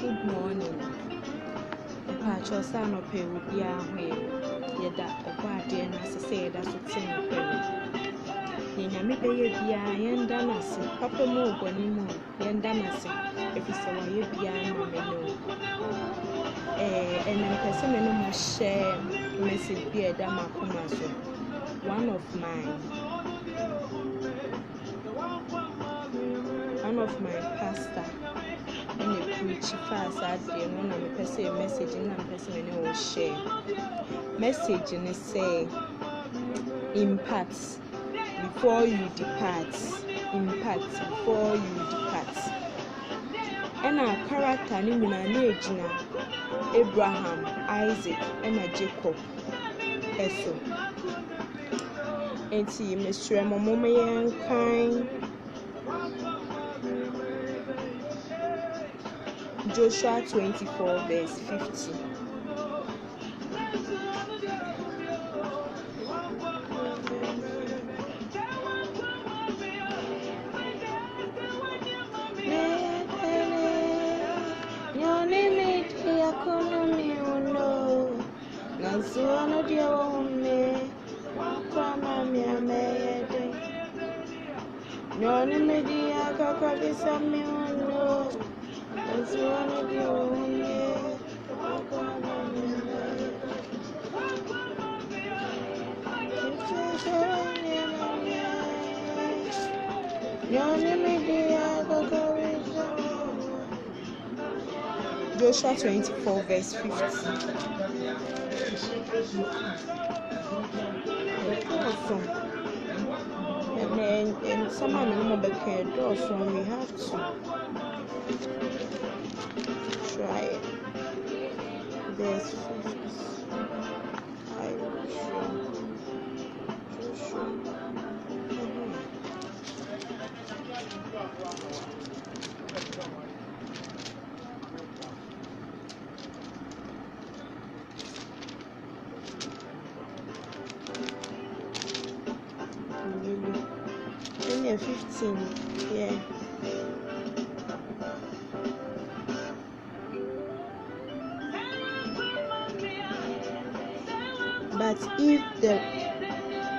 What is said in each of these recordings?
Good morning. Pacho Sano pay will be our way. Yeda, a guardian as I said, that's what saying. Yammy Bay, Yandanasi, Papa Mo, Bonimo, Yandanasi, if you saw you be and then person no more share message be a dama kumaso. One of my pastor and a preach fast at the one of the person message and person will share message and say impacts before you depart, and our character in Abraham, Isaac, and Jacob. Eso. And see, Mr. Momoyan kind. Joshua 24 verse 50. Joshua 24 verse 50. Awesome. And someone no back door, so we have to try it. Verse 50. Only 15, yeah.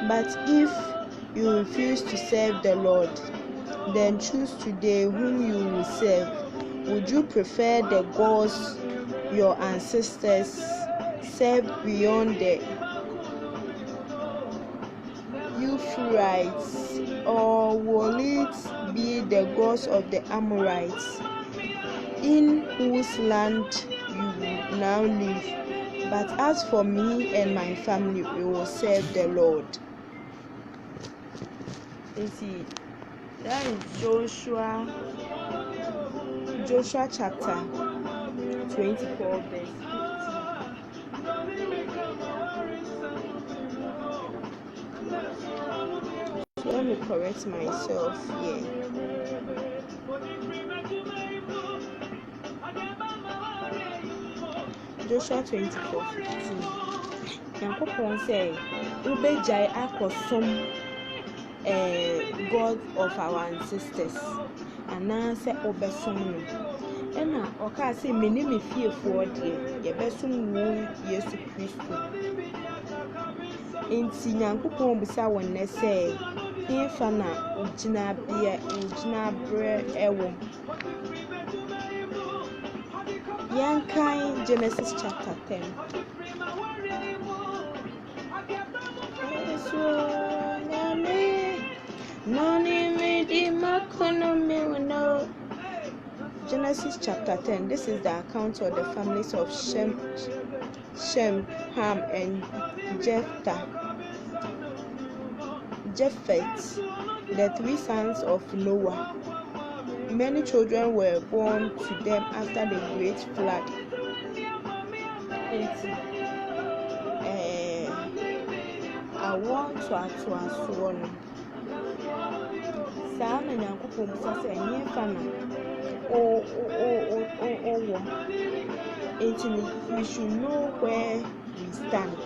But if you refuse to serve the Lord, then choose today whom you will serve. Would you prefer the gods your ancestors served beyond the Euphrates, or will it be the gods of the Amorites, in whose land you now live? But as for me and my family, we will serve the Lord. You see, that is Joshua chapter 24 verse 15. So let me correct myself here. Joshua 24:15. Yankopon say, "Ubejai akosom God of our ancestors, and now say obesom no. Ena oka say meni me fiefo de yebesum wo Yesu Kristo. Enti Yankopon bisa wonne say, "Ifa na ugina bre ewo." Yankai Genesis chapter 10. Genesis chapter 10. This is the account of the families of Shem, Ham, and Japheth, the three sons of Noah. Many children were born to them after the great flood. I want to one. Sam and Uncle Pumpus and near Fana. We should know where we stand.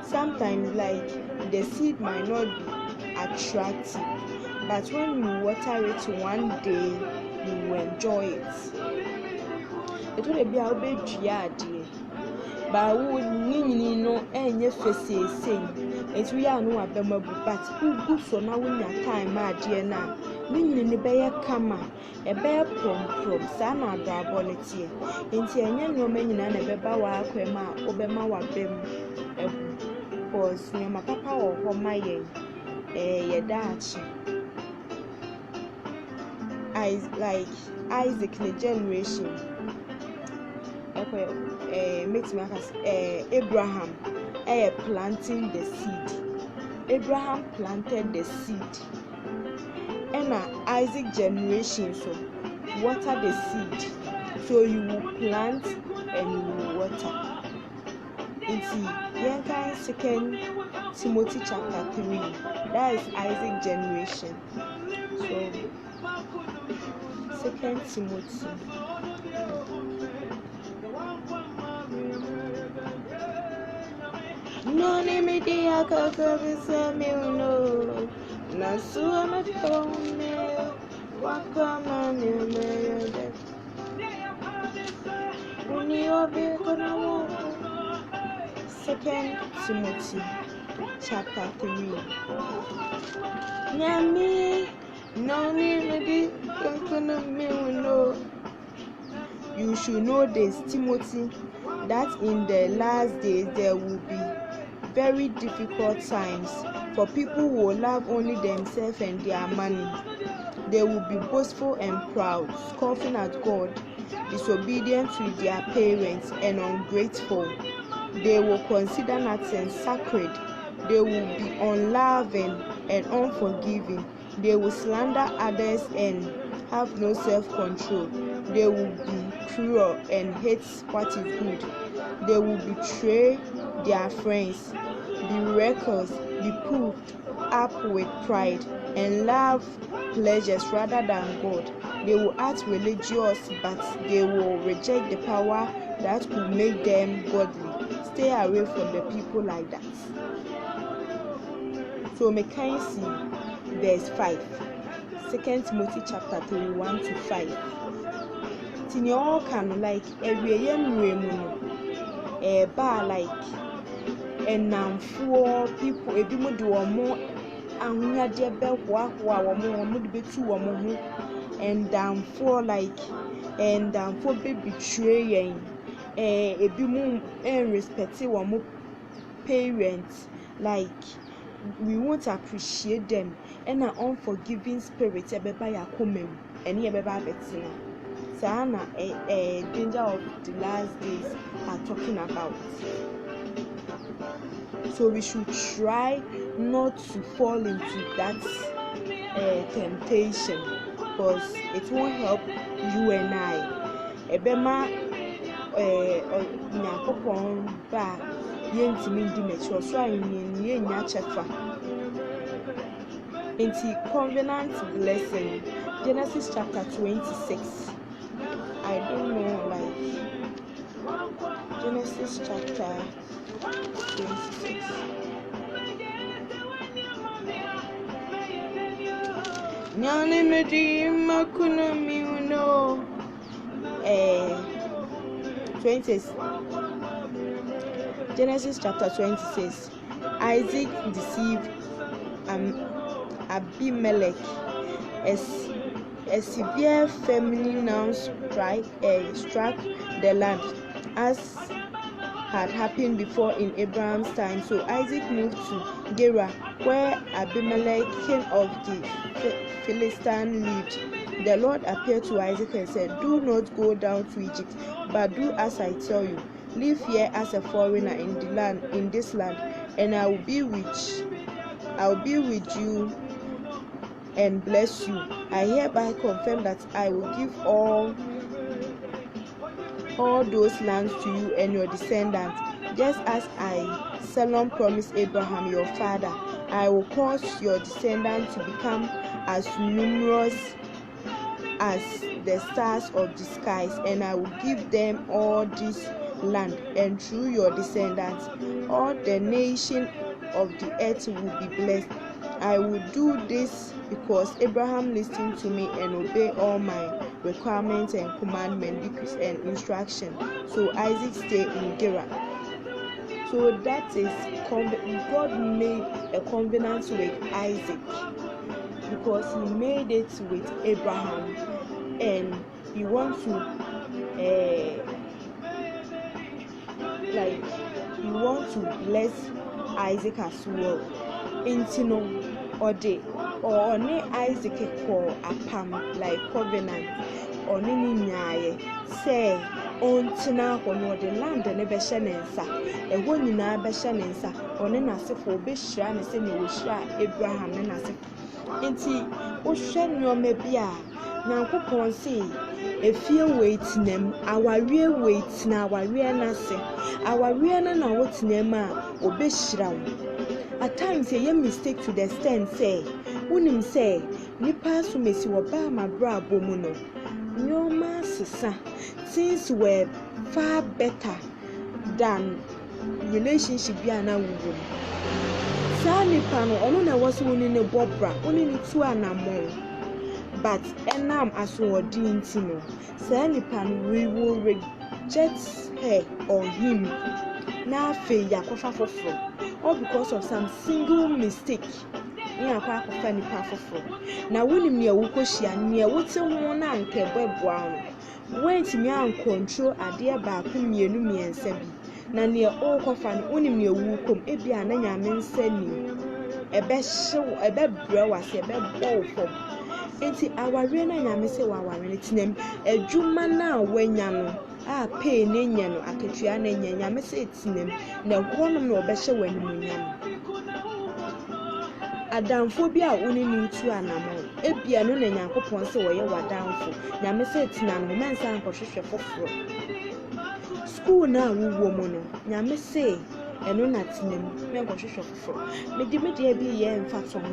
Sometimes, like, the seed might not be attractive, but when you water it one day, you will enjoy it. It will be a bit yadi, but would mean no any face it's we are no abemabu, but who so now in your time, my dear now. Meaning the bear kama, a bear from Sana Drabonity, into a young woman and a bebawa quema, obema wa bem, was near my papa or Homaye, a Dutch. Like Isaac the generation, makes me Abraham, planting the seed. Abraham planted the seed. And Isaac generation, so water the seed. So you will plant and you will water. It's the 2 Timothy chapter 3. That is Isaac generation. So 2 Timothy. No name dia kakabisa no. Na suama tome wakama nyemeye. Uni obi kona mo. 2 Timothy chapter 3. Nyami no name dia kakana no. You should know this, Timothy, that in the last days there will be very difficult times, for people who will love only themselves and their money. They will be boastful and proud, scoffing at God, disobedient to their parents, and ungrateful. They will consider nothing sacred. They will be unloving and unforgiving. They will slander others and have no self-control. They will be cruel and hate what is good. They will betray their friends, be reckless, be puffed up with pride, and love pleasures rather than God. They will act religious, but they will reject the power that could make them godly. Stay away from the people like that. So we can see verse 5. 2 Timothy chapter 3, 1 to 5. Tini all can like every bar like and now for people a bit more more and we are dear bell would be 2 or more and down for like and down for betraying a bit more and respecting or more parents like we won't appreciate them and an unforgiving spirit by a comment and never betina. Sana a danger of the last days are talking about. So we should try not to fall into that temptation, because it won't help you and I. Ebema nyakopon ba yentimi di mature so ayen nya chefa. Into covenant blessing, Genesis chapter 26. I don't know, like Genesis chapter 26. Nyane medi makuna miuno 20. Genesis chapter 26. Isaac deceived Abimelech. A severe famine now struck the land, as had happened before in Abraham's time. So Isaac moved to Gerar, where Abimelech, king of the Philistines, lived. The Lord appeared to Isaac and said, "Do not go down to Egypt, but do as I tell you. Live here as a foreigner in this land, and I will be with you and bless you. I hereby confirm that I will give all those lands to you and your descendants, just as I solemnly promised Abraham your father. I will cause your descendants to become as numerous as the stars of the skies, and I will give them all this land, and through your descendants all the nations of the earth will be blessed. I will do this because Abraham listened to me and obeyed all my requirements and commandments, decrees and instructions. So Isaac stayed in Gerar. So that is God made a covenant with Isaac because he made it with Abraham, and he wants to bless Isaac as well. Intino or ne Isaac call apam like covenant or ni nyaye say on tina hono the land ne be hye ne nsa eho nyina be hye ne nsa one nasefo be hira ne se ne wo hira Abraham ne nasefo enti wo hwe nyoma bia Nyankopon say efie waitinam awarie waitina awarie na se awarie na wotinam a obehira wo. At times you mistake to the extent say unim say nipa so mesi wo ba ma bra bomu no nyoma sesa things were far better than relationship bia na wuwo sa nipa no ono na wo so woni ne bobra oni ni tu anamon but enam aswodi ntino sa nipa no we will reject her or him na fe yakofa foforo all because of some single mistake. Na kwa akọfa nipa foforo na wonim ne awukohia ne wote ho na anka beboa no wentimi an control ade ba ko mienu miensa bi na ne okofa no wonim ne awukom ebia na nyame nsani ebe bre wase ebe bow fom enti aware na nyame se waware ne tinem adwuma na wanya no a pay ne nya no akatua na nya nyame se tinem na honom na obehye wani munyam adamfo bi a woni ni tu anamon ebia no na Nyankopon se woye wadamfo nyame se tina no mensa ankohwehwe foforo school na wuwo mu no nyame se eno na tinem menkohwehwe foforo medi bi ye mfa to ho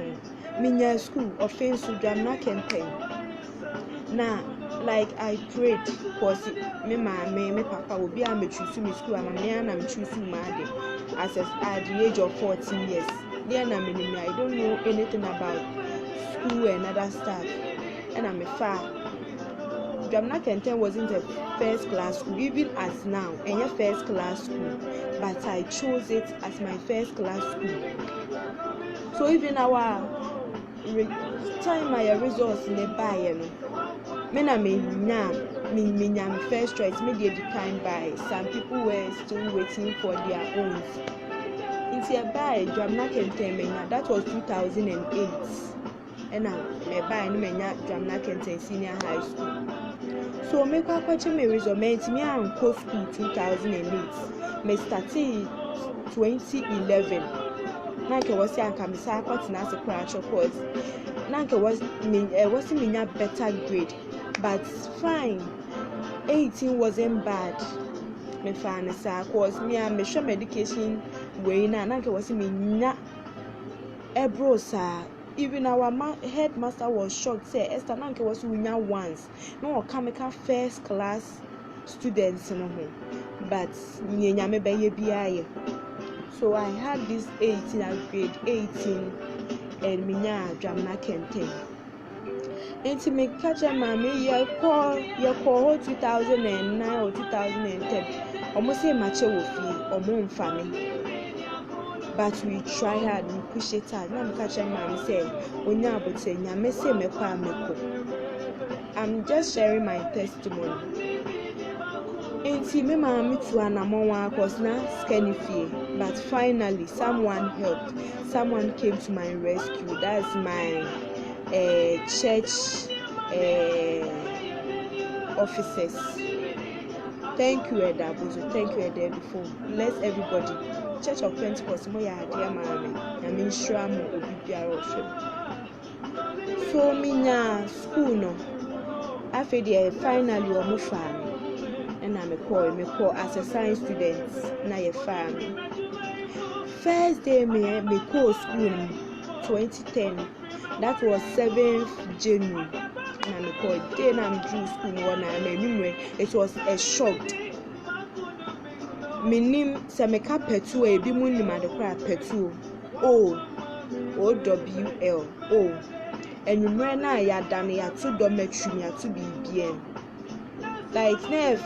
minya school offense Dwamna campaign na like I prayed because me papa obi a me choose me school am me na me choose ma de as at the age of 14 years. Then I don't know anything about school and other stuff, and I'm a far. Dwamna Kenten wasn't a first class school, even as now, and your first class school, but I chose it as my first class school. So even our time my results in the buy, me first choice, me declined by some people were still waiting for their own. Into a buy Dwamna Kenten, that was 2008, and now me buy Dwamna Kenten Senior High School. So me kwache me result me anko school 2008. Me started 2011. Nanke was anka me sa kwati na se kwatcho course. Nanke was me better grade, but fine. 18 wasn't bad. Me fan sa course me show medication way na nanke was me nya ebro sa. Even our headmaster was shocked. Say Esther nanke was winya once. No kameka first class students no ho. But nyame be ye biaye. So I had this 18 at grade 18 and minya Dwamna Kenten. Enti me catch mama ye call 2009 or 2010. Almost say mache wo fi omo mfa me. But we try hard, we push it hard. Now I'm catching mom say, when you are saying, "Nyame say me kwa meko." I'm just sharing my testimony. Enti me mama to anamon cause na skinny fear. But finally, someone helped. Someone came to my rescue. That's my church officers. Thank you, Edabuzo. Thank you, Edebifo. Bless everybody. Church of Pentecost, moya dear mammy, I mean, Shram or Bibiaro. So, minya school no. After the finally, or more family, and I'm a call as a science student. Now, your family. First day, me call school 2010. That was 7th January. And I'm a call. Then I'm due school one. It was a shock. Minim se meka petu e bi mu nim ade kra petu oh OWL. Oh, and you na ya done ya to dormitory ya to BBM. Like nef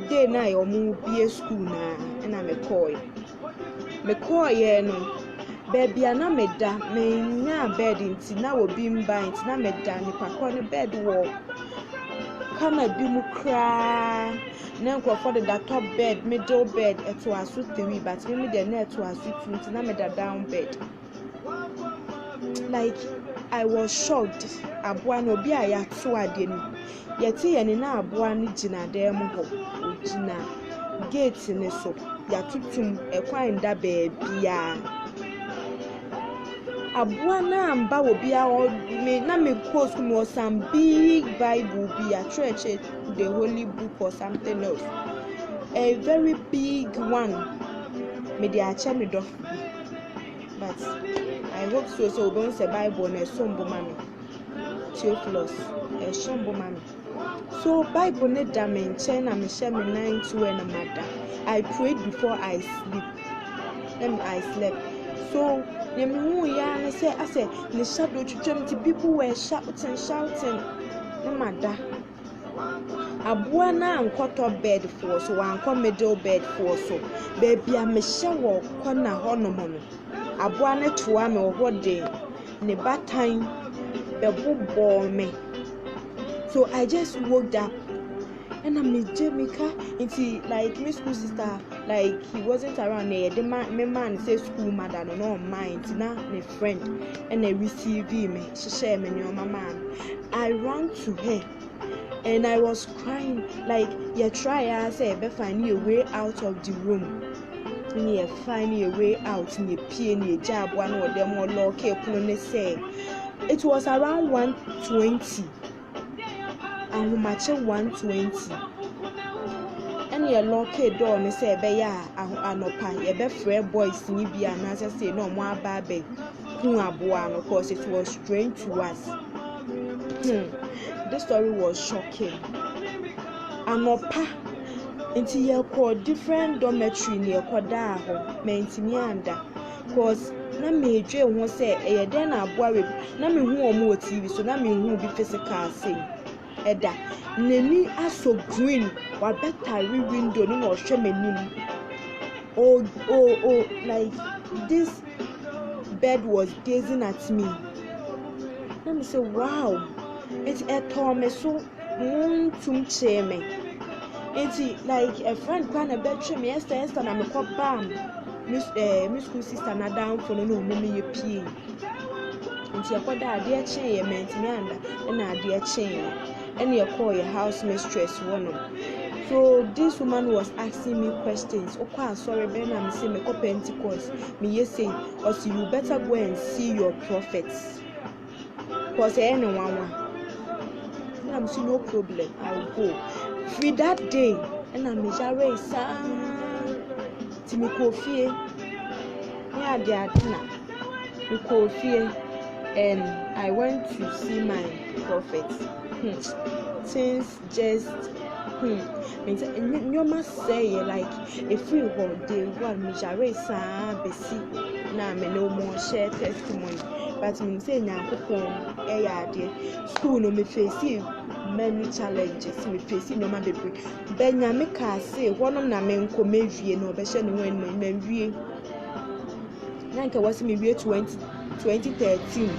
day na your move be a school na and I'm a coy. Me no. Baby ana meda me nya bed inti na obi mba inti na meda nipa ko ne bed wo kana bi mu kra na nkrofo de that top bed middle bed eto aso 3 but me de na eto aso 2 inti na meda down bed. Like I was shocked. Aboa no bi a ya to ade ni yeti ye ni na aboa ni gina dem ho ogina gate ni so ya tutum ekwan da baabia aboa na mba obi a me na me course me was some big Bible be a church, the holy book or something else, a very big one me dey acha me do, but I hope so don't say Bible na sombo mami Theophilus a sombo mami. So Bible ne da me nchen na me share me 9 to and mother. I prayed before I slept. So I said, the shadow to people were shouting. No matter. Aboa na ankoto bed for so anko middle bed for so. Baby a me shower kona hono no. Aboa ne toa me oho de ne batan bebo me. So I just woke up. And I'm with Jamaica, and like my school sister, like he wasn't around there. The man say school mother no mind, now my friend, and they receive me. She share me your mama. I ran to her, and I was crying like you try. I say, be find a way out of the room. You find a way out. You pay a job one or them or lock say. It was around 1:20. And we match 1:20. And your local door, me say, be ya, anopa, ye be free boys, ni be an answer say no more baby. Who are born, of course, it was strange to us. This story was shocking. Anopa, into your called different dormitory near Kodaho, Mentimianda, cause na me dream won't say, a then I worry, na me who more TV, so na me who be physical say. Eda neni aso green wa better window ni no hwe manim. Oh like this bed was gazing at me. Let me say wow, it's a tome so tum cheme. It's like a friend can a bed me Esther na me ko bam miss school sister na down for no mummy ye pie. Nti akoda ade a chen ye mentimi anda na ade a chen and you call your house mistress one. So this woman was asking me questions. Okay, sorry, Ben, I'm saying me go Pentecost. Me yes say, or so you better go and see your prophets. Cause anyone, I'm saying no problem. I'll go. Free that day, and I'm measuring Timmy Kofi. Yeah, they are dinner. Me Kofi, and I went to see my prophets. Since just means you must say like if you hold the one measure besi na me no more share testimony but me say nyankopon e school no me face many challenges me face no ma bebre benya me ka say wonom na me nko mewie no be hye no wen me wie na nka wasi me wie 2013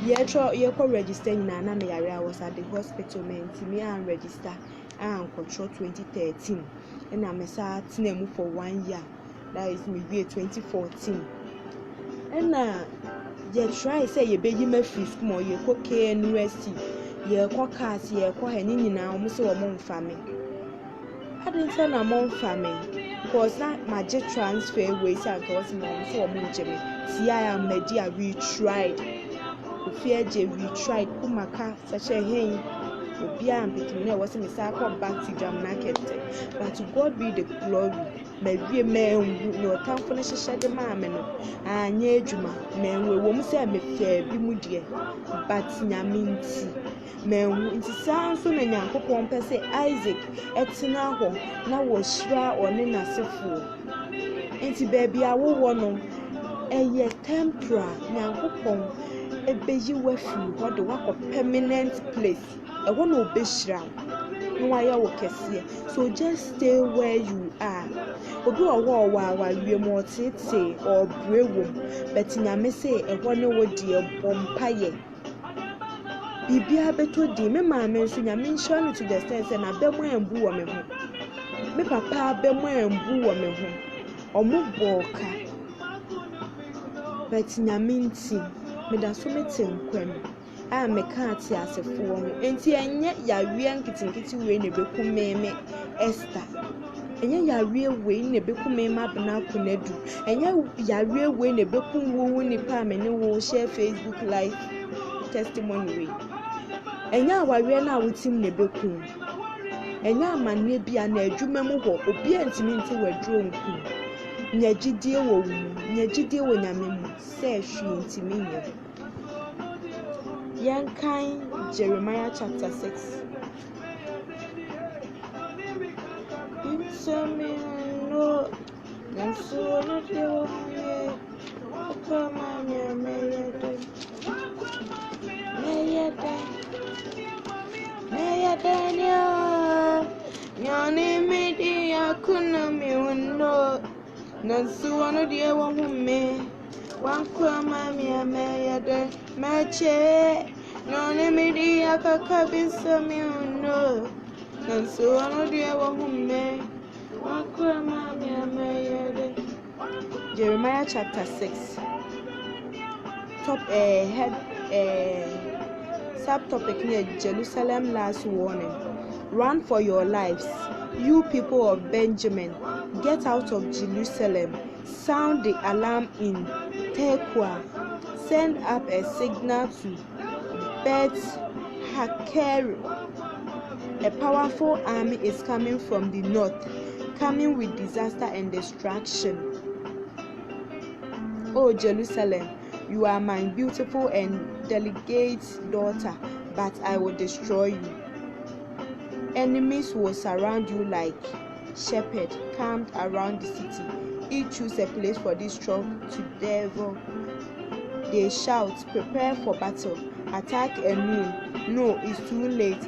you call register in Nana area. I was at the hospital, man. Me and register and control 2013. And I'm a name for 1 year. That is maybe 2014. And you try say you baby me free school, you call KNUST, you call cars, you call any now, almost a month family. I didn't send a month family. Cause that magic transfer ways I got more so much. See, I am media, we tried. We tried Kumaka such a hay. Obia between there was a missile back to Jam Market. But to God be the glory. Maybe a man no time for the shed the mamma. And ye Juma, men will woman say me fair be moody. But Yaminti, men, it sounds so many uncle Pompe say Isaac, Etinaho, now was Shra or Nina Sefu. Ain't baby, I will want eye temporal nyankopon ebeyi wafiri hɔ de wakɔ permanent place ɛhɔ na obehyira no wayɛ wo kɛseɛ. So just stay where you are. Obi wɔ hɔ awawie mu ɔtete ɔbrɛ wom but nyame sɛ ɛhɔ ne wo deɛ bɔ mpaeɛ bibia beto di me maame nso nyame nhyɛ no to the extent sɛ na bɛmo ambu wɔ me ho, me papa bɛmo ambu wɔ me ho, ɔmo bɔɔka but nyame nti meda so mete nkwam a meka ate asefoɔ ho. Enti ɛnyɛ yawie nketenkete wei na beku meme Esther, ɛnyɛ yawie wei na beku meme Abena Konadu, ɛnyɛ yawie wei na beku wo nipa a me ne wo share Facebook live testimony wei, ɛnyɛ awawie na wotim na beku, ɛnyɛ amanne bia na adwuma mu hɔ obi antimi nti waduro nku. Nyagidie wɔ wo mu, nyagidie wɔ nyame mu sɛ hwee ntimi nyɛ. Yankan Jeremiah chapter 6. No, Nansuano dear woman, one crama mea mayade, mache, no media cabin no. Nansuano dear woman, one crama mea mayade. Jeremiah chapter 6. Subtopic near Jerusalem last warning. Run for your lives, you people of Benjamin. Get out of Jerusalem. Sound the alarm in Tekoa. Send up a signal to Beth Hakerem. A powerful army is coming from the north, coming with disaster and destruction. Oh Jerusalem, you are my beautiful and delicate daughter, but I will destroy you. Enemies will surround you like shepherds camped around the city. Each choose a place for this strong to devour. They shout, prepare for battle. Attack at noon. No, it's too late.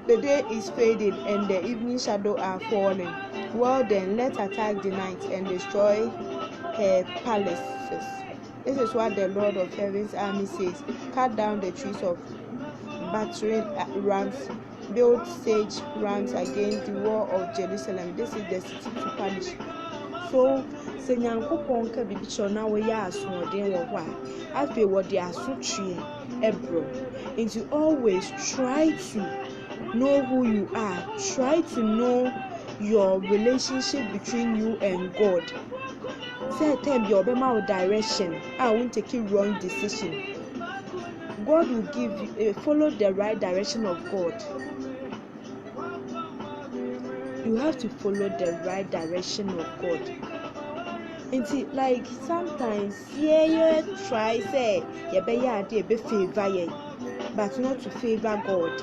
The day is fading and the evening shadow are falling. Well then, let's attack the night and destroy her palaces. This is what the Lord of Heaven's army says. Cut down the trees of battering rams. Build sage rams against the wall of Jerusalem. This is the city to punish. So, sɛ Nyankopɔn ka bibi kyerɛ na wɔyɛ asoɔden wɔ hɔ a, afei wɔde asotwe ɛbrɛ. And you always try to know who you are. Try to know your relationship between you and God. Say time be obema with direction. I won't take a wrong decision. God will give you follow the right direction of God. You have to follow the right direction of God. And see, like sometimes, yeah, try say, be favor, but not to favor God.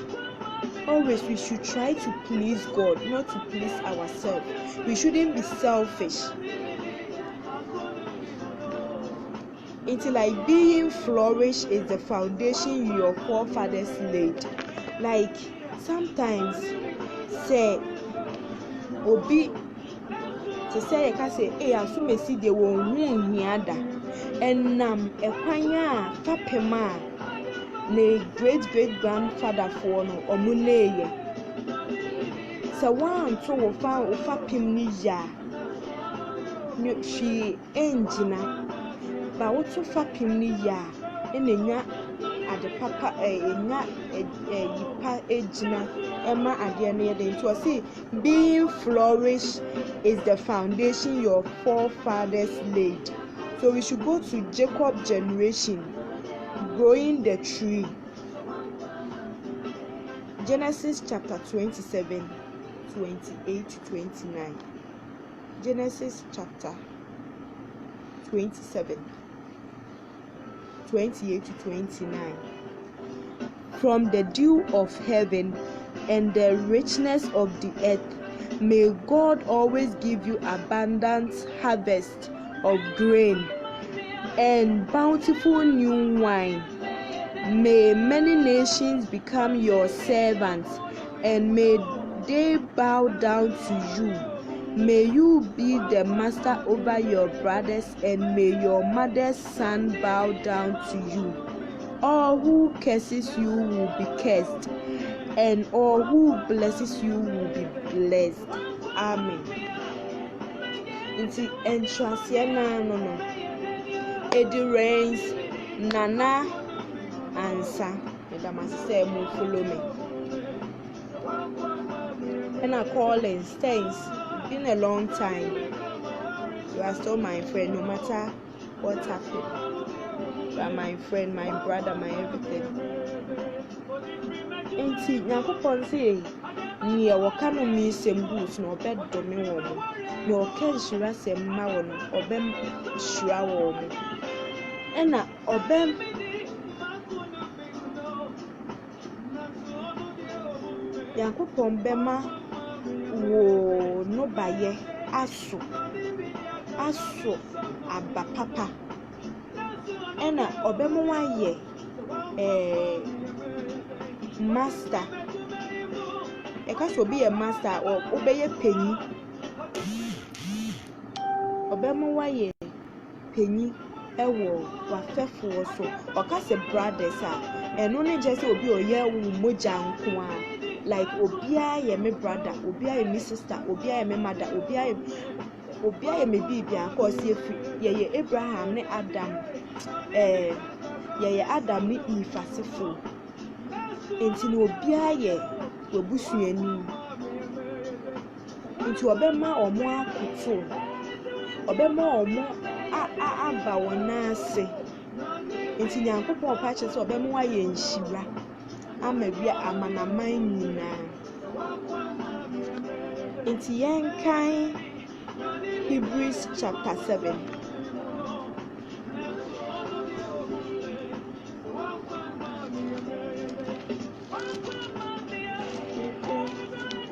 Always we should try to please God, not to please ourselves. We shouldn't be selfish. It's like being flourish is the foundation your forefathers laid. Like sometimes say obi to say ka say asumesi de won hu hiada enam ekwanya papema ne great grandfather for no omuneye so one to wo fa pim ni ya she engina ba wo to fa pim ni ya enenya ade papa enya yipa ejina ema ade na yede nto say being flourish is the foundation your forefathers laid. So we should go to Jacob generation, growing the tree. Genesis chapter 27, 28 to 29. Genesis chapter 27, 28 to 29. From the dew of heaven and the richness of the earth, may God always give you abundant harvest of grain and bountiful new wine. May many nations become your servants, and may they bow down to you. May you be the master over your brothers, and may your mother's son bow down to you. All who curses you will be cursed, and all who blesses you will be blessed. Amen. Nti entrance na no. Eddie Rains, Nana Ansa. Madam say mo follow me. And I call in thanks. Been a long time. You are still my friend, no matter what happened. You are my friend, my brother, my everything. Nti Nyankopon say ni e woka no mi sem boots no obedo me wo mo. Na oka nshira sem ma wo no obem shira wo mo. Ena obem Nyankopon bema wo no baye aso aba papa. Ena obem wa ye master. Ekaso be a master or obeye penny. Obem wa ye penny ewo wafefo so okase brothers and only just obi oye wo moja nko a like obia ye me brother, obia ye me sister, obia ye me mother, obia ye me bibia cause ye Abraham ne Adam ye Adam ne Eve asefo enti no obia ye obusuani enti obema omo akoto obema omo aba wona ase enti Nyankopon pa che so obema wa ye nhira ama bia amanaman nyina enti yenkan Hebrews chapter 7.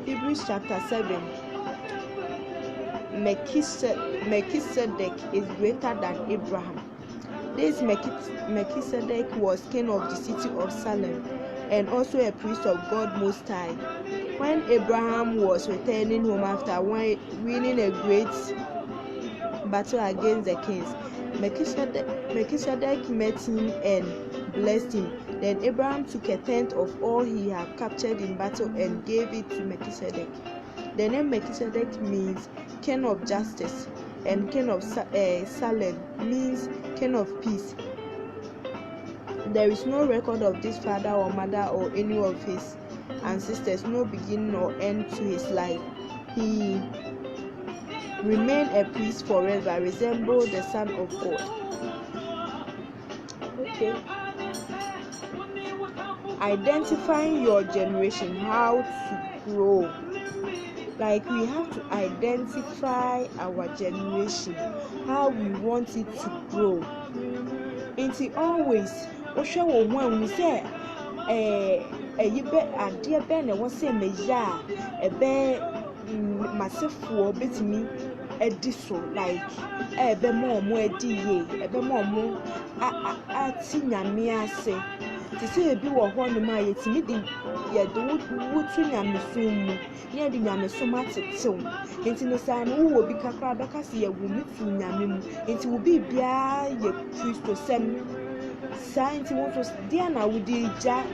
Hebrews chapter 7. Melchizedek is greater than Abraham. This Melchizedek was king of the city of Salem and also a priest of God Most High. When Abraham was returning home after winning a great battle against the kings, Melchizedek met him and blessed him. Then Abraham took a tenth of all he had captured in battle and gave it to Melchizedek. The name Melchizedek means king of justice, and king of Salem means king of peace. There is no record of this father or mother or any of his ancestors, no beginning or end to his life. He remained a priest forever, resembled the Son of God. Okay. Identifying your generation, how to grow. Like we have to identify our generation, how we want it to grow. It's always osho wo hu say yibe ade be na wo say meya ebe masefo betimi edi so like ebe mo edi ye ebe mo ati nyame ase ti say ebi wo ho no ma yetimi di ye do wutu nyame sum mu ne di nyame sum atetew enti no say no wo bi kakra beka se ye wo mitu nyame mu enti wo bi bia ye Kristo sem science wants to dear na wudi ja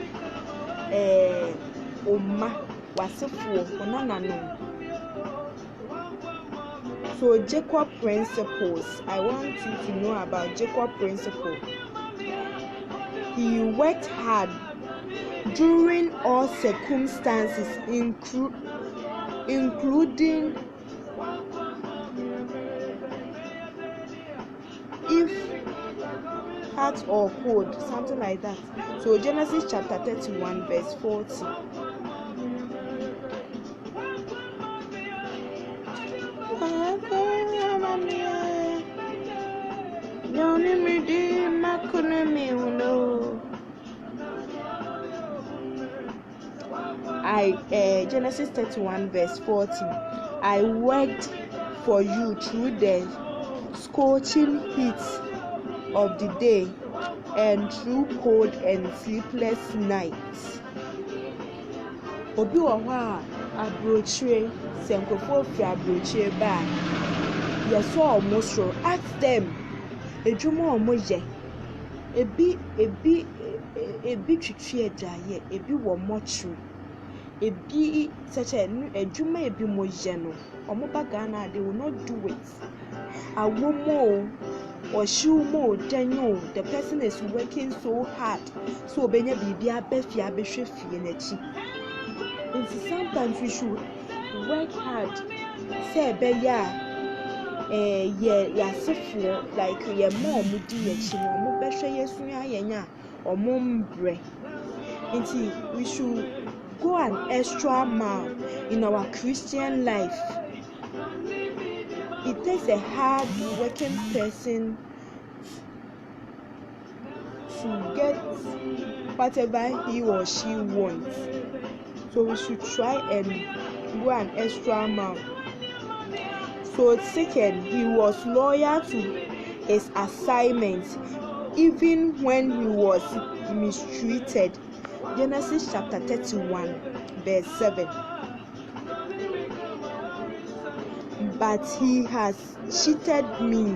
oma wasefo onana no. So Jacob principles, I want you to know about Jacob principle. He worked hard during all circumstances, including if hot or cold, something like that. So Genesis chapter 31 verse 40. Genesis 31 verse 40. I worked for you through the scorching heat of the day and through cold and sleepless nights. Obi wɔ hɔ a aburokyire sɛ nkurɔfoɔ firi aburokyire ba a yɛsɔ ɔmo soro. Ask them edwuma a ɔmo yɛ. Ebi twitwi agyaeɛ, ebi wɔ mɔkyere, ebi sɛkyɛ edwuma ebi mo yɛ no ɔmo ba Ghana they will not do it. Awomo ɔhyew danyo, the person is working so hard so obenya biribi abɛfie abɛhwɛ fie n'akyi. Nti sometimes we should work hard sɛ ɛbɛyɛ a yɛasefoɔ like yɛma ɔmo di yɛkyi no ɔmo bɛhwɛ yɛsua yɛn a ɔmo mbrɛ. Nti we should go an extra mile in our Christian life. It takes a hard working person to get whatever he or she wants. So we should try and go an extra mile. So second, he was loyal to his assignments even when he was mistreated. Genesis chapter 31 verse 7. But he has cheated me,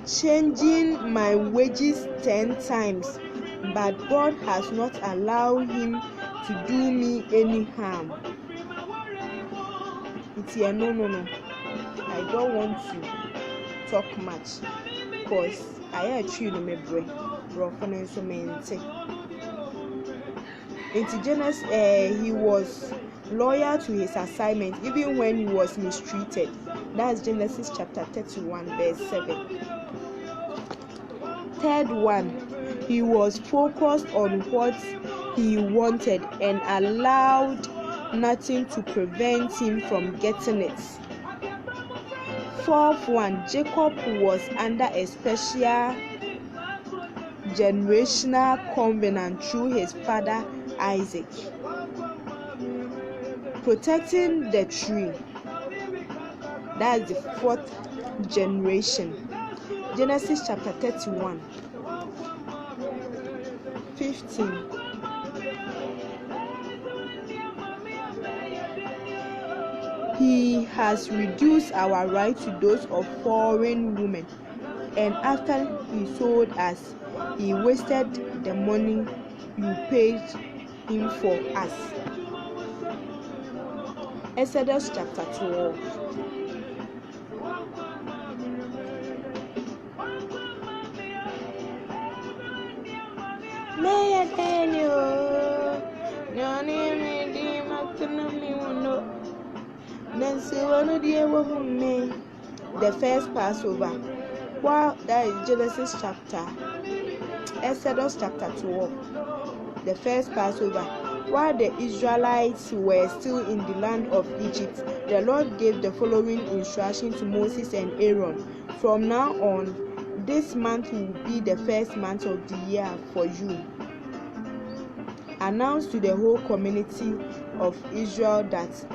changing my wages 10 times, but God has not allowed him to do me any harm. It's here, no. I don't want to talk much because I actually know my brain. In Genesis, he was loyal to his assignment even when he was mistreated. That's Genesis chapter 31 verse 7. Third one, he was focused on what he wanted and allowed nothing to prevent him from getting it. Fourth one, Jacob was under a special generational covenant through his father Isaac, protecting the tree. That's the fourth generation. Genesis chapter 31 15. He has reduced our right to those of foreign women, and after he sold us, he wasted the money you paid him for us. Exodus chapter 12. May Daniel, your name is the Mactonami. Nancy, one of the women, the first Passover. Well, that is Genesis chapter, Exodus chapter 12. The first Passover. While the Israelites were still in the land of Egypt, the Lord gave the following instruction to Moses and Aaron. From now on, this month will be the first month of the year for you. Announce to the whole community of Israel that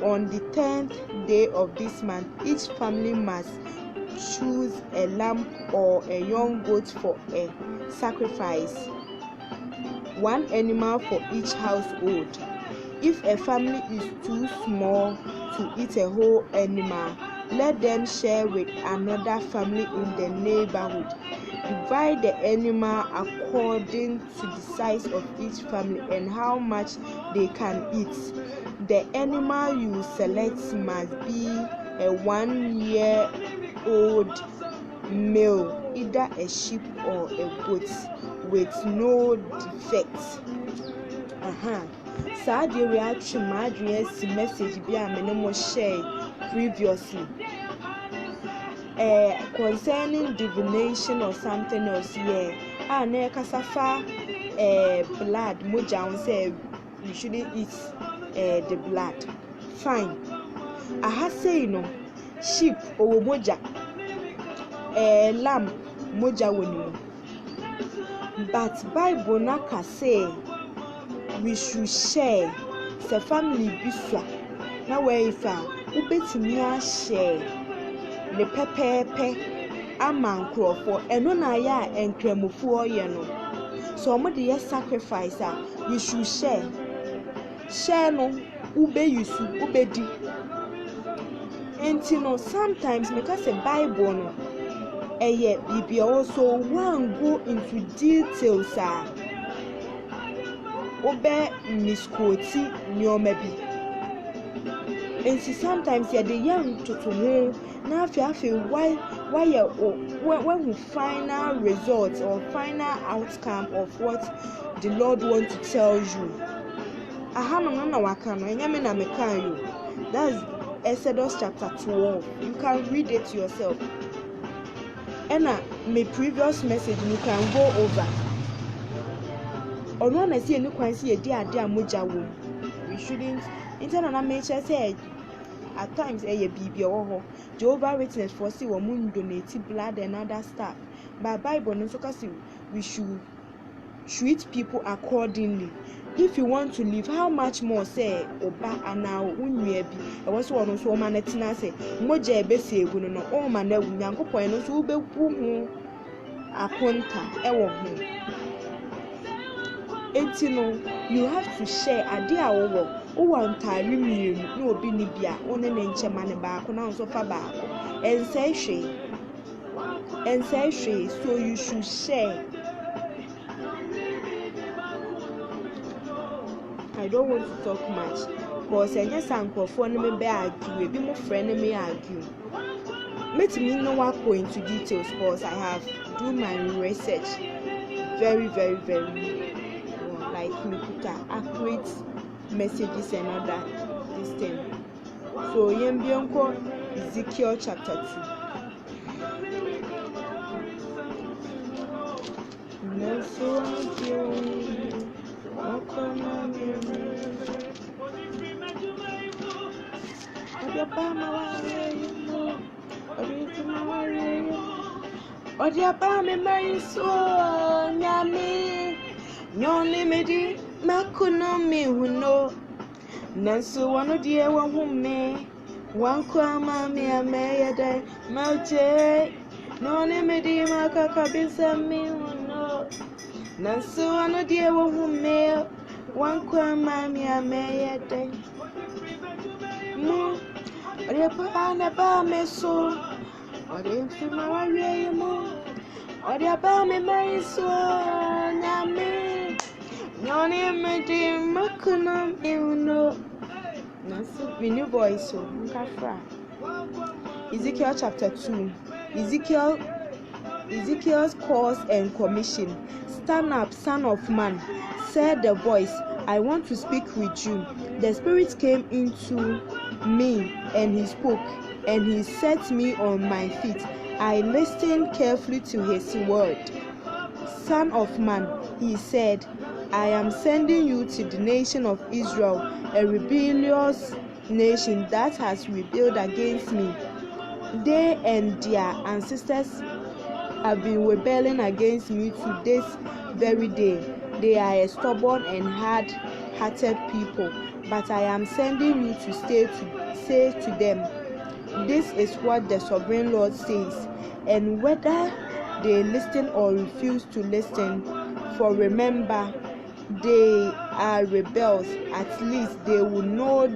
on the 10th day of this month, each family must choose a lamb or a young goat for a sacrifice, one animal for each household. If a family is too small to eat a whole animal, let them share with another family in the neighborhood. Divide the animal according to the size of each family and how much they can eat. The animal you select must be a 1-year-old male, either a sheep or a goat, with no defects. Saa de we atwe my address message bi a me no mo share previously. Concerning divination or something else here. Na kasafa blood moja on say you shouldn't eat the blood. Fine. I say sheep or moja, lamb moja woni. But Bible naka say we should share the family biswa. Na where if ubetumi a share le pepepe ama nkrofo eno na ya enkramufu oye no. So omo de yes sacrifice you should share no ube yusu ubedi. And you know, sometimes because the Bible no bibi also one go into details obe misquoti nyoma bi. And sometimes the young to ho na afi why when we final results or final outcome of what the Lord wants to tell you. Aha no na waka no enyame na mekan you. That's Exodus chapter 12. You can read it yourself. And my previous message you can go over. Or when I see any quantity a dear moja womb, we shouldn't. Internal nature said at times a baby or Jehovah Witness foresee or moon donate blood and other stuff. But Bible no so we should treat people accordingly. If you want to live, how much more say oba ana unwe bi e wo so ono so ma na tina say moja e be se egu no o ma na Nyankopon no so ubeku hu akonta e wo hu. Enti no you have to share ade a wo ntare mienu na obi ni bia one ne nchema ne ba ko na so fa ba ko ensai hwe so you should share. I don't want to talk much because any sankrofo no me be argue be mo friend me argue. Let me know what go into details because I have do my research very like me put accurate messages and other this thing. So yembionko Ezekiel chapter 2. Odiapa me mariso nyame nyone medi makuno mi huno nanso wano die wo hume wanko ama mi ameyede mauje nyone medi makaka bisa mi huno nanso wano die wo hume wanko ama mi ameyede mo odiapa na ba meso odi mfima waye mo odi aba me mariso nyame nyone medi makuno miuno naso new voice so nkafra. Ezekiel chapter 2. Ezekiel's calls and commission. Stand up, son of man, said the voice, I want to speak with you. The Spirit came into me and he spoke, and he set me on my feet. I listened carefully to his word. Son of man, he said, I am sending you to the nation of Israel, a rebellious nation that has rebelled against me. They and their ancestors have been rebelling against me to this very day. They are a stubborn and hard-hearted people, but I am sending you to say to them, this is what the sovereign Lord says, and whether they listen or refuse to listen, for remember, they are rebels, at least they will know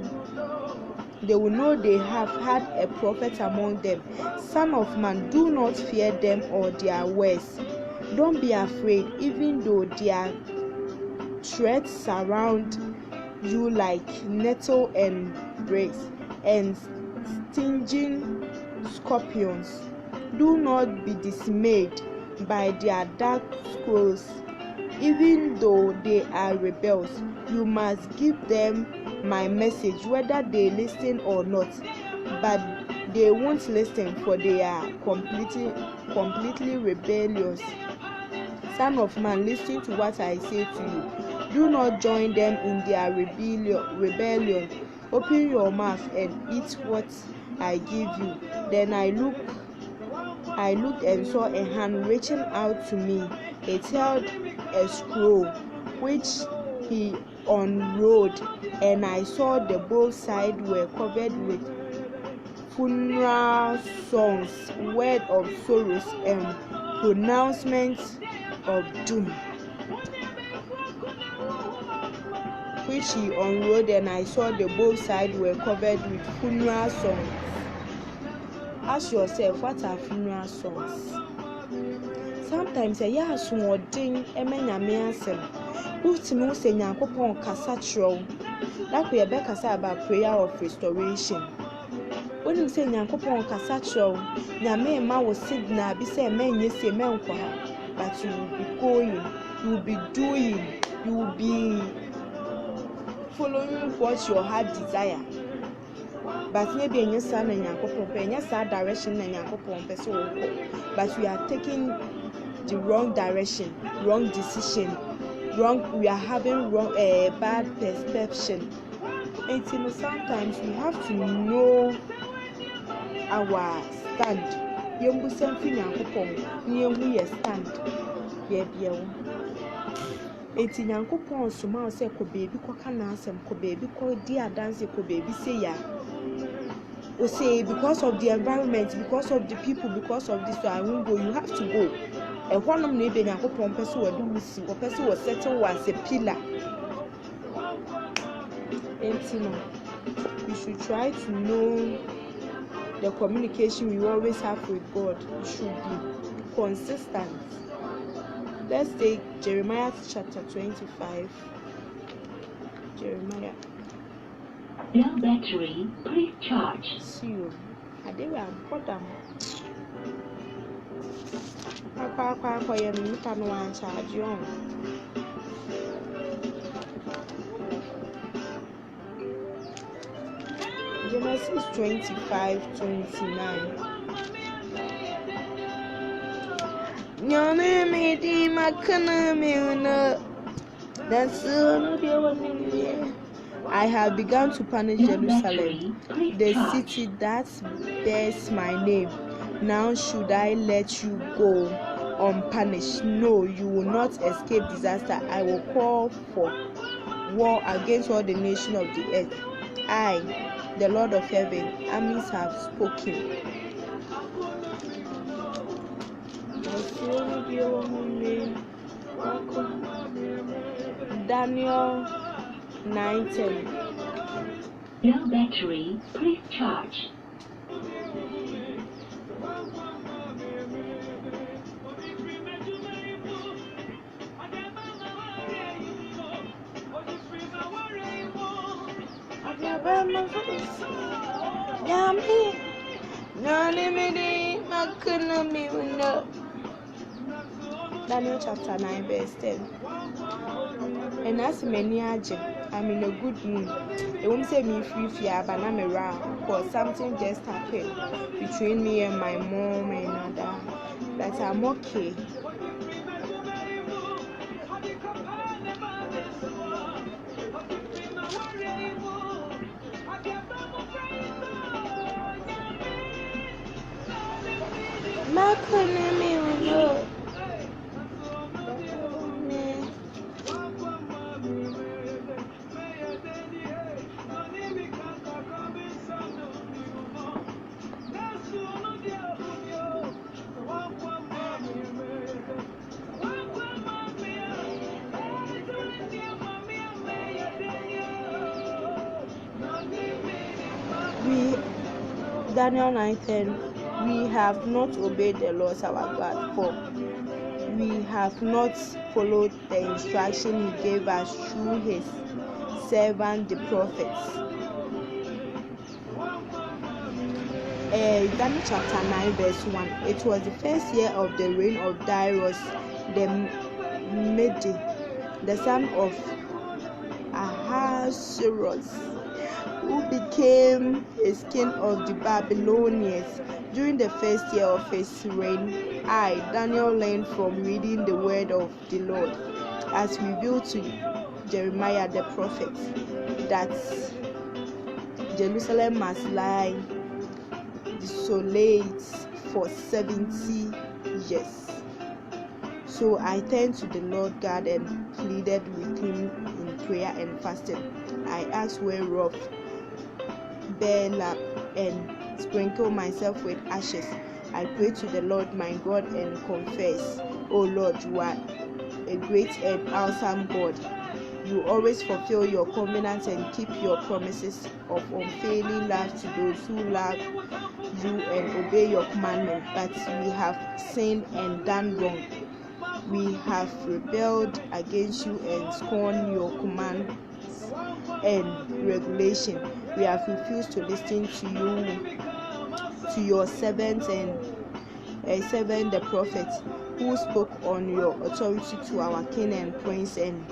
they have had a prophet among them. Son of man, do not fear them or their words. Don't be afraid, even though their threats surround you like nettle and brace and stinging scorpions. Do not be dismayed by their dark scrolls. Even though they are rebels, you must give them my message, whether they listen or not. But they won't listen, for they are completely rebellious. Son of man, listen to what I say to you. Do not join them in their rebellion. Open your mouth and eat what I give you. Then I looked and saw a hand reaching out to me. It held a scroll, which he unrolled, and I saw the both sides were covered with funeral songs, word of sorrows, and pronouncements of doom, which he unrolled, and I saw the both sides were covered with funeral songs. Ask yourself, what are funeral songs? Sometimes a year small ding emenyame asem. Wotimi wo se Nyankopon kasa kyerɛw. That we be kasa about prayer of restoration. When you say Nyankopon kasa kyerɛw, nyame ma wo signal bi say menye se menkɔ ha, but you will be going, you will be doing, you will be following what your heart desire. But maybe enye sa na Nyankopon pe, enye sa direction na Nyankopon pe so wo. But we are taking the wrong direction, wrong decision, we are having wrong bad perception. And sometimes we have to know our stand. Yembu semfi Nyankopon, yembu ye stand. Ye biawo. Enti Nyankopon soma se ko baby ko kana asem, ko baby ko di adanse, ko baby say ya. O say because of the environment, because of the people, because of this, so I won't go. You have to go. And one of them, Nyankopon person will do this, or person will settle as a pillar. And we should try to know the communication we always have with God. We should be consistent. Let's take Jeremiah chapter 25. Jeremiah. No battery, please charge. See you. I think we have got them. Akwa ye no nipa no wan charge on. Genesis 25:29. Nyame me di makana me una. That's I have begun to punish Jerusalem, the city that bears my name. Now should I let you go unpunished? No, you will not escape disaster. I will call for war against all the nations of the earth. I, the Lord of heaven, armies have spoken. Daniel 9:10. No battery, please charge. Daniel chapter 9 verse 10. And as many I'm in a good mood. It won't say me free fear, but I'm around because something just happened between me and my mom and other. But I'm okay. Daniel 9:10. We have not obeyed the laws our God, for we have not followed the instruction he gave us through his servant the prophets. Daniel chapter 9 verse 1. It was the first year of the reign of Darius the Mede, the son of Ahasuerus, who became his king of the Babylonians. During the first year of his reign, I, Daniel, learned from reading the word of the Lord, as revealed to Jeremiah the prophet, that Jerusalem must lie desolate for 70 years. So I turned to the Lord God and pleaded with him in prayer and fasting. I asked whereof Balaam and sprinkle myself with ashes. I pray to the Lord my God and confess, O Lord, you are a great and awesome God. You always fulfill your covenants and keep your promises of unfailing love to those who love you and obey your commandments. But we have sinned and done wrong. We have rebelled against you and scorned your commands and regulation. We have refused to listen to you, to your servants and servant the prophets, who spoke on your authority to our king and prince and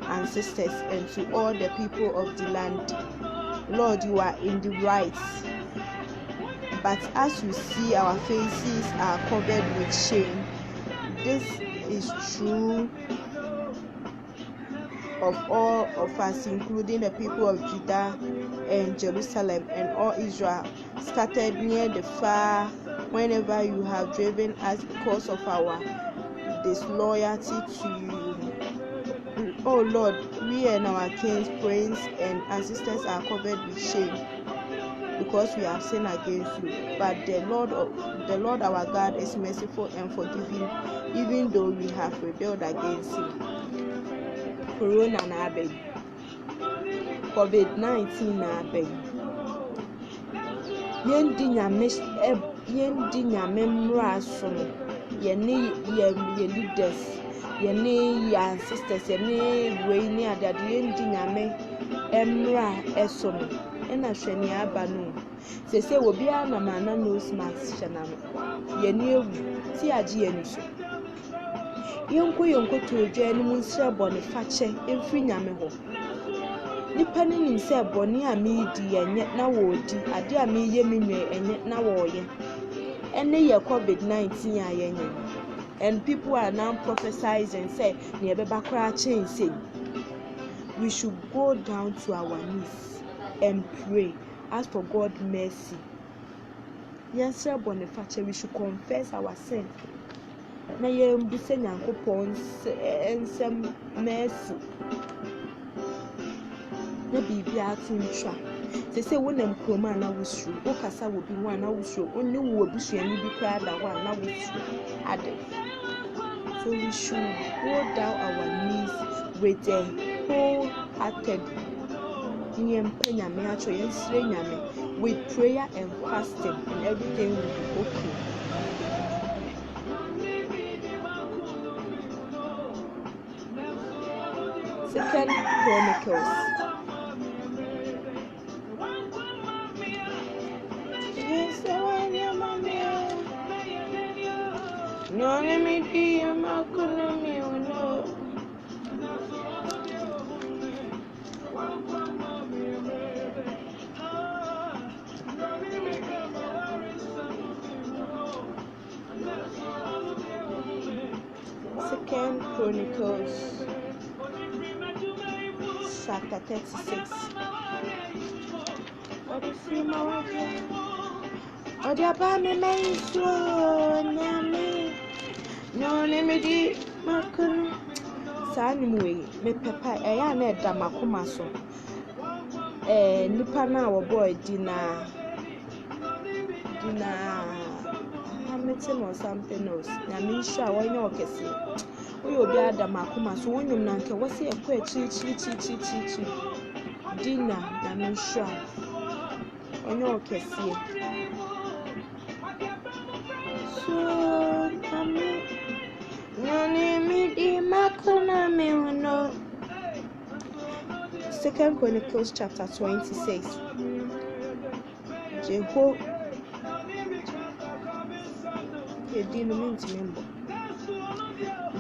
ancestors and to all the people of the land. Lord, you are in the right, but as you see, our faces are covered with shame. This is true of all of us, including the people of Judah and Jerusalem and all Israel, scattered near the far, whenever you have driven us because of our disloyalty to you. Oh Lord, we and our kings, prince, and ancestors are covered with shame because we have sinned against you. But the Lord our God is merciful and forgiving, even though we have rebelled against him. Corona na abeg, COVID-19 na abeg. Yendi nyame mmra so no. Yene ye leaders, yene ya ancestors, yene we ni adade yendi nyame mmra eso no. Ena hwene aba no. Sese obi a na mana nose mask hwena no. Yene ewu ti age yenu so. Yonko to dwa ni mu nsre bone fache emfiri nyame ho. Nipa ni nim se bone a me di enye na wo di, ade a me ye me nwe enye na wo ye. Ene ye COVID-19 a yenye. And people are now prophesying say ne beba kra change. We should go down to our knees and pray, ask for God's mercy. Yes, sir, Boniface, we should confess our sin. Na ye mbuse Nyankopon ensem mercy. Na bibi atintwa. Say wonem kroma na wusru, o kasa wo bi wa na wusru, oni wo obusuani bi kra da wa na wusru. Ade. So we should go down our knees with a wholehearted with prayer and fasting, and everything will be okay. Second Chronicles. Second Chronicles chapter 36. Me papa eya na eda makoma so nipa na wo boy dina Hamilton or something else na me sure wonye okese oyo obi ada makoma so wonyum na nke wose ekwa chi dina na me sure onye okese so Second Chronicles chapter 26.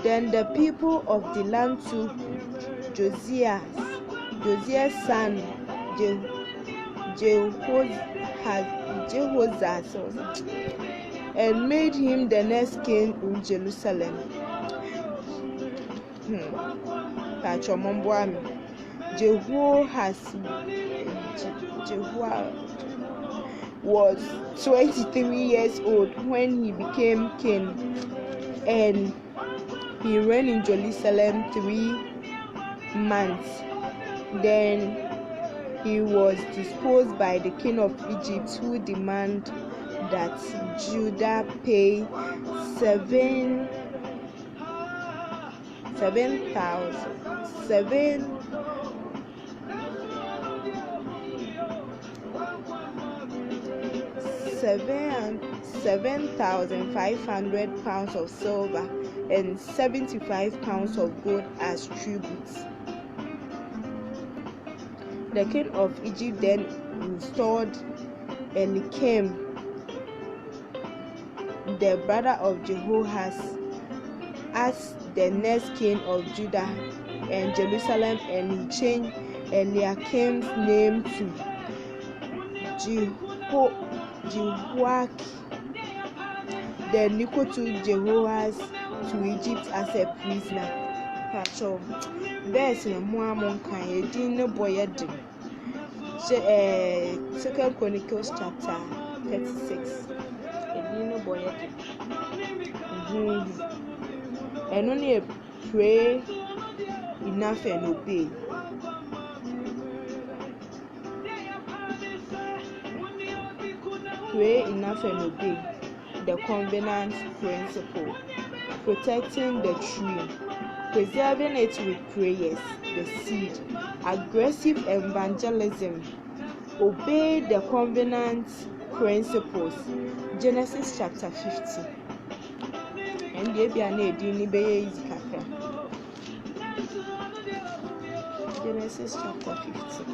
Then the people of the land took Josiah's son Jehoshaphat and made him the next king in Jerusalem. Jehoshaphat was 23 years old when he became king, and he reigned in Jerusalem 3 months. Then he was deposed by the king of Egypt, who demanded that Judah pay 7,500 pounds of silver and 75 pounds of gold as tribute. The king of Egypt then installed Eliakim, the brother of Jehoahaz, as the next king of Judah and Jerusalem, and he changed Eliakim's name to Jehoiakim. Then Necho took Jehoahaz to Egypt as a prisoner. Verse Second Chronicles chapter 36. And only pray enough and obey. Pray enough and obey the covenant principle, protecting the tree, preserving it with prayers, the seed, aggressive evangelism, obey the covenant principles. Genesis chapter 50. And Genesis chapter 50.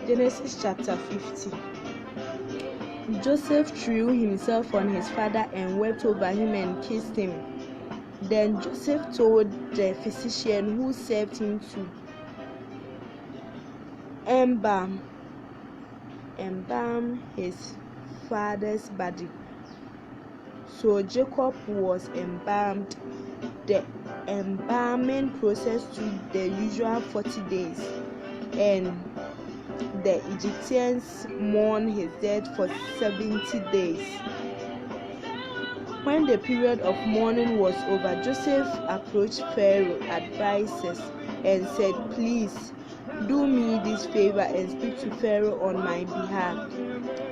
Genesis chapter 50. Joseph threw himself on his father and wept over him and kissed him. Then Joseph told the physician who served him to embalm his father's body. So Jacob was embalmed. The embalming process took the usual 40 days, and the Egyptians mourned his death for 70 days. When the period of mourning was over, Joseph approached Pharaoh's advisors and said, "Please do me this favor and speak to Pharaoh on my behalf.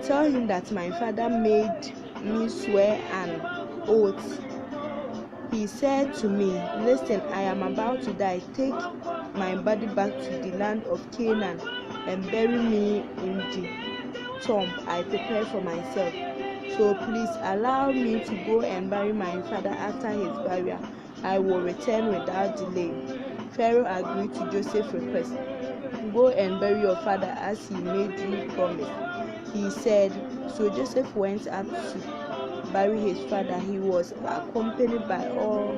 Tell him that my father made me swear an oath. He said to me, 'Listen, I am about to die. Take my body back to the land of Canaan and bury me in the tomb I prepared for myself. So please allow me to go and bury my father. After his burial, I will return without delay.' Pharaoh agreed to Joseph's request. 'Go and bury your father as he made you promise,' he said. So Joseph went up to bury his father. He was accompanied by all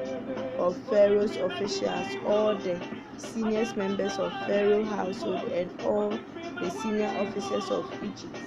of Pharaoh's officials, all the senior members of Pharaoh's household, and all the senior officers of Egypt.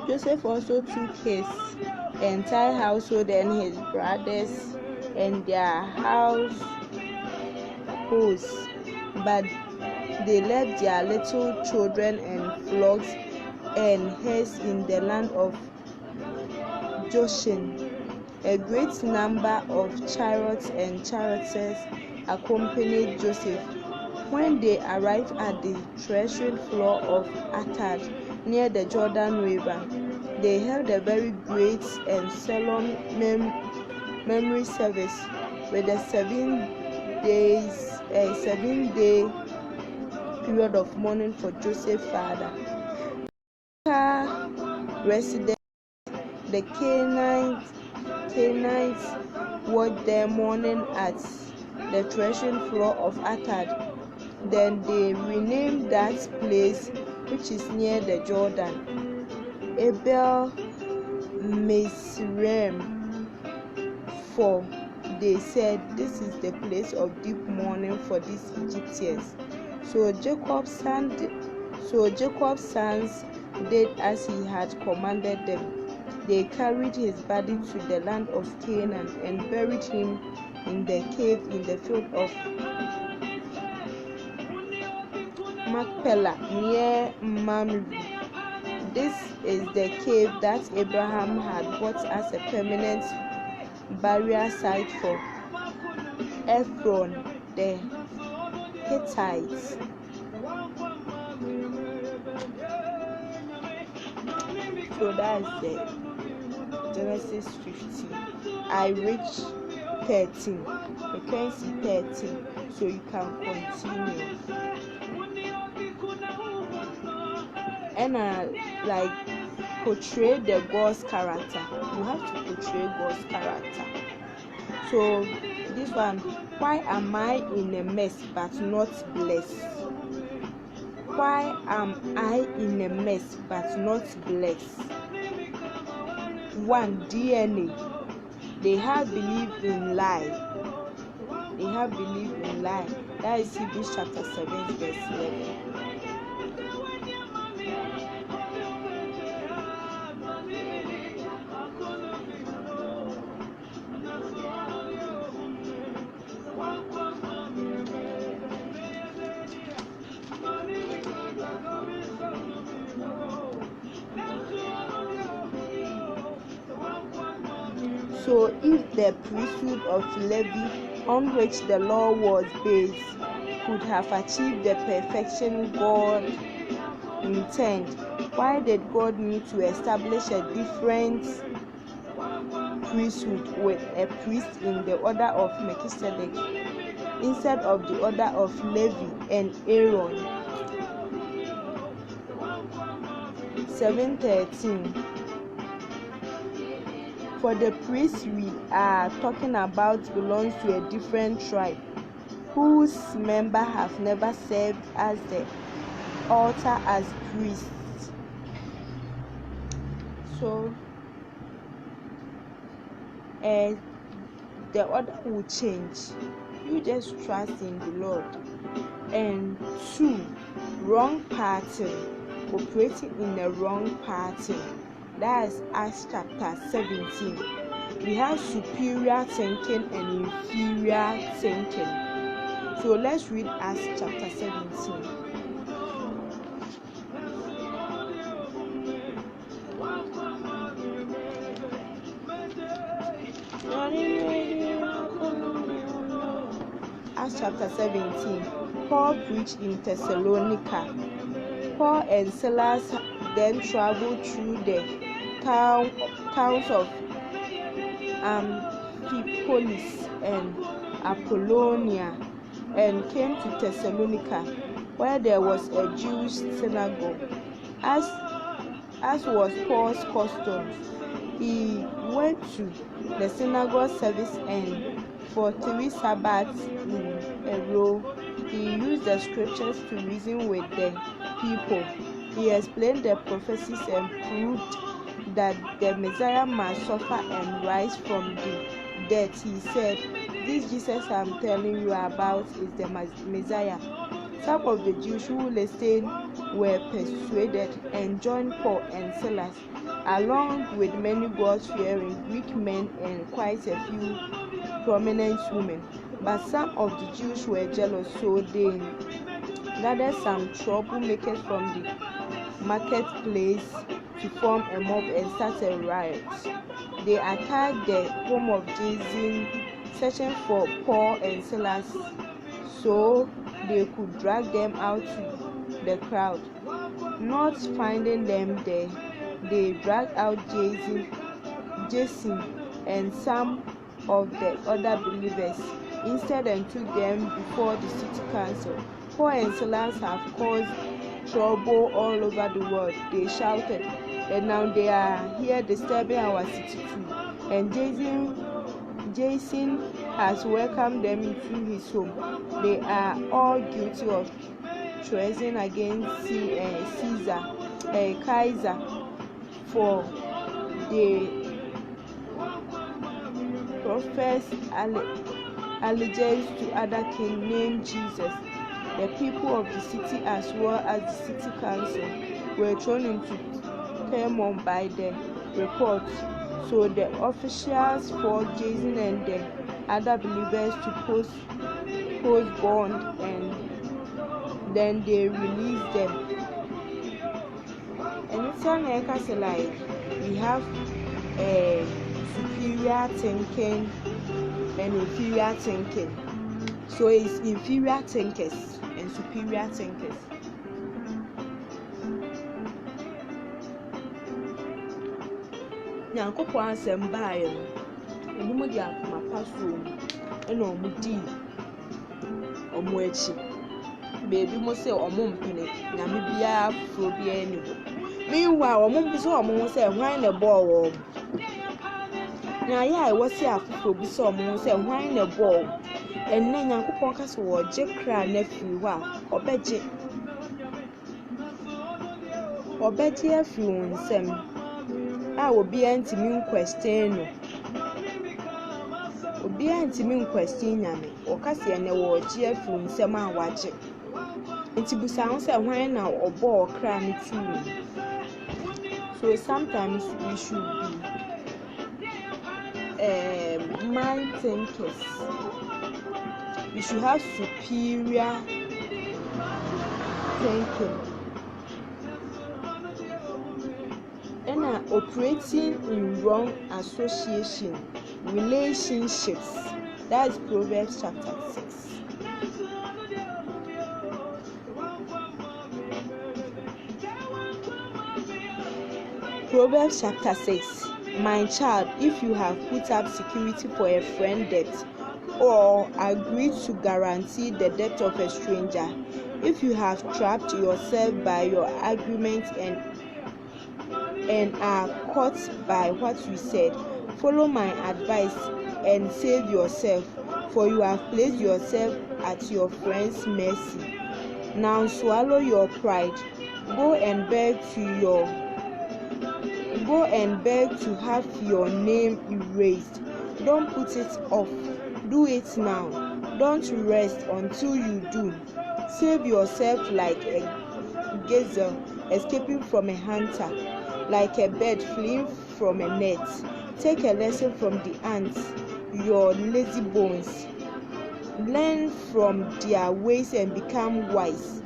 Joseph also took his entire household and his brothers and their households, but they left their little children and flocks and herds in the land of Goshen. A great number of chariots and charioteers accompanied Joseph. When they arrived at the threshing floor of Atad near the Jordan River, they held a very great and solemn memory service with a 7-day period of mourning for Joseph's father. Residents, the Canaanites watched their mourning at the threshing floor of Atad. Then they renamed that place, which is near the Jordan, Abel Mizraim, for they said, "This is the place of deep mourning for these Egyptians." So Jacob's sons did as he had commanded them. They carried his body to the land of Canaan and buried him in the cave in the field of Machpelah near Mamre. This is the cave that Abraham had bought as a permanent burial site for Ephron the Hittite. So that's the Genesis 15. I reach 13. You can see 13, so you can continue. And like portray the God's character. You have to portray God's character. So this one, why am I in a mess but not blessed? Why am I in a mess but not blessed? 1. DNA. They have believed in lie. That is Hebrews chapter 7 verse 11. So if the priesthood of Levi, on which the law was based, could have achieved the perfection God intended, why did God need to establish a different priesthood with a priest in the order of Melchizedek instead of the order of Levi and Aaron? 7:13. For the priest we are talking about belongs to a different tribe, whose members have never served at the altar as priests. So the order will change. You just trust in the Lord. And 2, wrong pattern, operating in the wrong pattern. That is Acts chapter 17. We have superior thinking and inferior thinking. So let's read Acts chapter 17. Acts chapter 17. Paul preached in Thessalonica. Paul and Silas then traveled through the towns of Amphipolis and Apollonia and came to Thessalonica, where there was a Jewish synagogue. As was Paul's custom, he went to the synagogue service, and for 3 Sabbaths in a row he used the scriptures to reason with the people. He explained the prophecies and proved that the Messiah must suffer and rise from the dead. He said, "This Jesus I'm telling you about is the Messiah." Some of the Jews who listened were persuaded and joined Paul and Silas. along with many God-fearing Greek men and quite a few prominent women. But some of the Jews were jealous, so they gathered some troublemakers from the marketplace to form a mob and start a riot. They attacked the home of Jason, searching for Paul and Silas so they could drag them out to the crowd. Not finding them there, they dragged out Jason and some of the other believers instead and took them before the city council. Paul and Silas have caused trouble all over the world, they shouted, and now they are here disturbing our city too. And Jason has welcomed them into his home. They are all guilty of treason against Caesar, for they profess allegiance to other king named Jesus. The people of the city as well as the city council were thrown into turmoil by the report. So the officials forced Jason and the other believers to post bond, and then they released them. Anytime I say like we have superior thinking and inferior thinking, so it's inferior thinkers and superior thinkers. Nyankopɔn asɛm baeɛ no ɛnum de akoma pa so ɛna ɔmo di ɔmo akyi beebi mo sɛ ɔmo mpene nyame biara foforɔ biara ni hɔ. Meanwhile ɔmo bi sɛ ɔmo ho sɛ hwan na ɛbɔɔ wɔn na ayɛ a ɛwɔ sɛ afoforɔ bi sɛ ɔmo ho sɛ hwan na ɛbɔɔ wɔn. Ɛnnɛ Nyankopɔn ka sɛ wɔgye kra na afiri hɔ a ɔbɛgye afiri wɔn nsam a obiara ntumi nkwɛstin no, obiara ntumi nkwɛstin nyame. Ɔka sɛ ɛnɛ wɔgye afiri nsam a wagye. Nti busa ho sɛ hwan na ɔbɔɔ kra no tu. So sometimes we should be mind thinkers. We should have superior thinking. And operating in wrong association, relationships. That is Proverbs chapter 6. Proverbs chapter 6. My child, if you have put up security for a friend debt, or agreed to guarantee the debt of a stranger, if you have trapped yourself by your agreement and are caught by what you said, follow my advice and save yourself, for you have placed yourself at your friend's mercy. Now swallow your pride. Go and beg to have your name erased. Don't put it off. Do it now. Don't rest until you do. Save yourself like a gazelle escaping from a hunter, like a bird fleeing from a net. Take a lesson from the ants, your lazy bones. Learn from their ways and become wise.